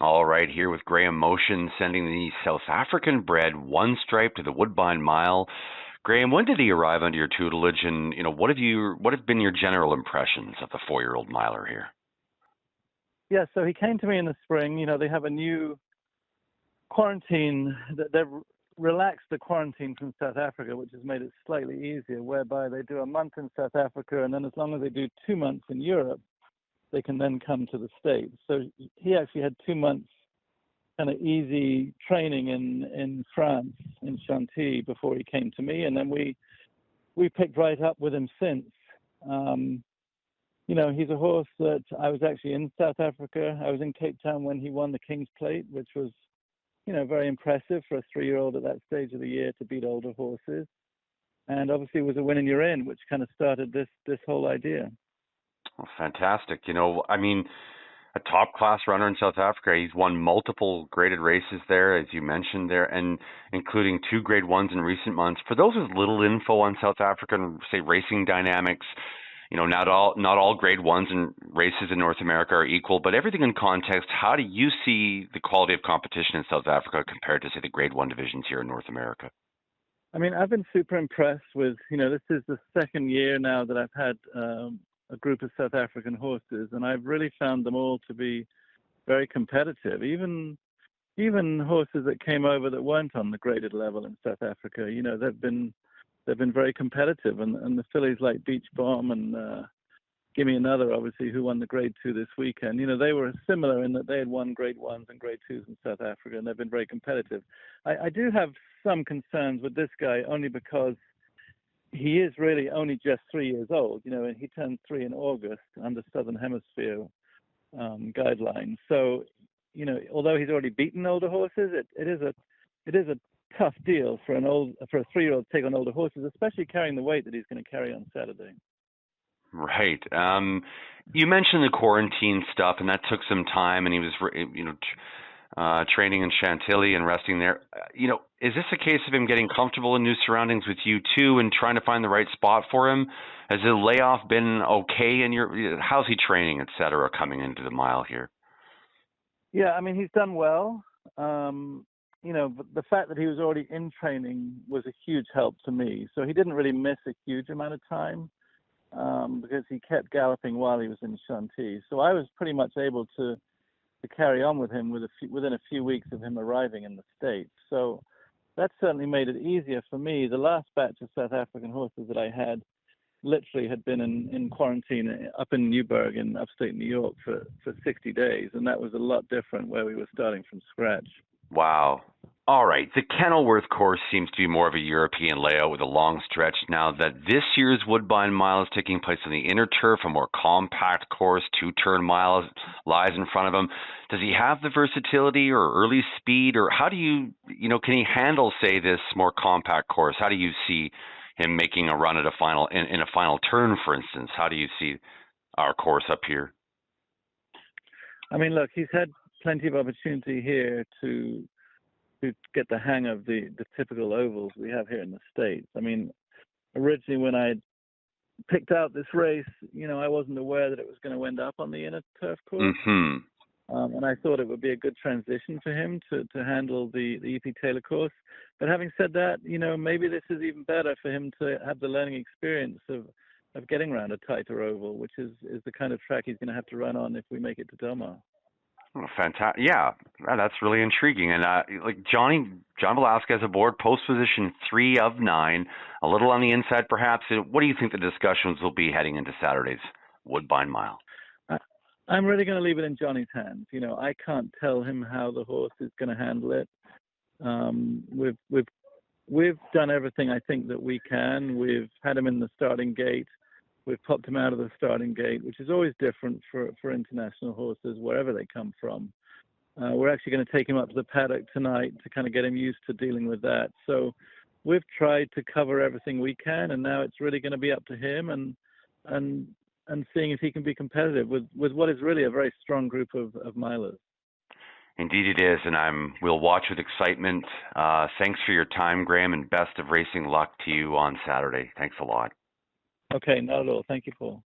All right, here with Graham Motion sending the South African bred One Stripe to the Woodbine Mile. Graham, when did he arrive under your tutelage, and what have been your general impressions of the 4-year-old miler here? Yeah, so he came to me in the spring. They have a new quarantine. They've relaxed the quarantine from South Africa, which has made it slightly easier, whereby they do a month in South Africa, and then as long as they do 2 months in Europe, they can then come to the States. So he actually had 2 months kind of easy training in France, in Chantilly, before he came to me, and then we picked right up with him since. He's a horse that I was actually in South Africa. I was in Cape Town when he won the King's Plate, which was, very impressive for a 3-year-old at that stage of the year to beat older horses. And obviously it was a win and you're in, which kind of started this whole idea. Well, fantastic. A top-class runner in South Africa. He's won multiple graded races there, as you mentioned there, and including 2 Grade 1s in recent months. For those with little info on South African, say, racing dynamics, not all Grade 1s and races in North America are equal, but everything in context, how do you see the quality of competition in South Africa compared to, say, the Grade 1 divisions here in North America? I've been super impressed with, this is the second year now that I've had a group of South African horses, and I've really found them all to be very competitive. Even horses that came over that weren't on the graded level in South Africa, they've been very competitive, and the fillies like Beach Bomb and Gimme Another, obviously, who won the Grade 2 this weekend, they were similar in that they had won Grade 1s and Grade 2s in South Africa, and they've been very competitive. I do have some concerns with this guy, only because he is really only just 3 years old, and he turned 3 in August under Southern Hemisphere guidelines. So, although he's already beaten older horses, it is a tough deal for a 3-year-old to take on older horses, especially carrying the weight that he's going to carry on Saturday. Right. You mentioned the quarantine stuff, and that took some time, and he was, training in Chantilly and resting there. Is this a case of him getting comfortable in new surroundings with you too, and trying to find the right spot for him? Has the layoff been okay? How's he training, et cetera, coming into the mile here? Yeah, he's done well. But the fact that he was already in training was a huge help to me. So he didn't really miss a huge amount of time because he kept galloping while he was in Chantilly. So I was pretty much able to carry on with him within a few weeks of him arriving in the States. So that certainly made it easier for me. The last batch of South African horses that I had literally had been in quarantine up in Newburgh in upstate New York for 60 days, and that was a lot different where we were starting from scratch. Wow. All right. The Kenilworth course seems to be more of a European layout with a long stretch. Now that this year's Woodbine Mile is taking place on the inner turf, a more compact course, 2-turn mile lies in front of him. Does he have the versatility or early speed, or how do you, can he handle, say, this more compact course? How do you see him making a run at a final in a final turn, for instance? How do you see our course up here? Look, he's had plenty of opportunity here to get the hang of the typical ovals we have here in the States. Originally when I picked out this race, I wasn't aware that it was going to end up on the inner turf course. Mm-hmm. And I thought it would be a good transition for him to handle the EP Taylor course. But having said that, maybe this is even better for him to have the learning experience of getting around a tighter oval, which is the kind of track he's going to have to run on if we make it to Del Mar. Oh, fantastic! Yeah, that's really intriguing. And John Velasquez aboard, post position 3 of 9, a little on the inside perhaps. What do you think the discussions will be heading into Saturday's Woodbine Mile? I'm really going to leave it in Johnny's hands. I can't tell him how the horse is going to handle it. We've done everything I think that we can. We've had him in the starting gate. We've popped him out of the starting gate, which is always different for international horses, wherever they come from. We're actually going to take him up to the paddock tonight to kind of get him used to dealing with that. So we've tried to cover everything we can, and now it's really going to be up to him and seeing if he can be competitive with what is really a very strong group of milers. Indeed it is, and we'll watch with excitement. Thanks for your time, Graham, and best of racing luck to you on Saturday. Thanks a lot. Okay, not at all. Thank you, Paul.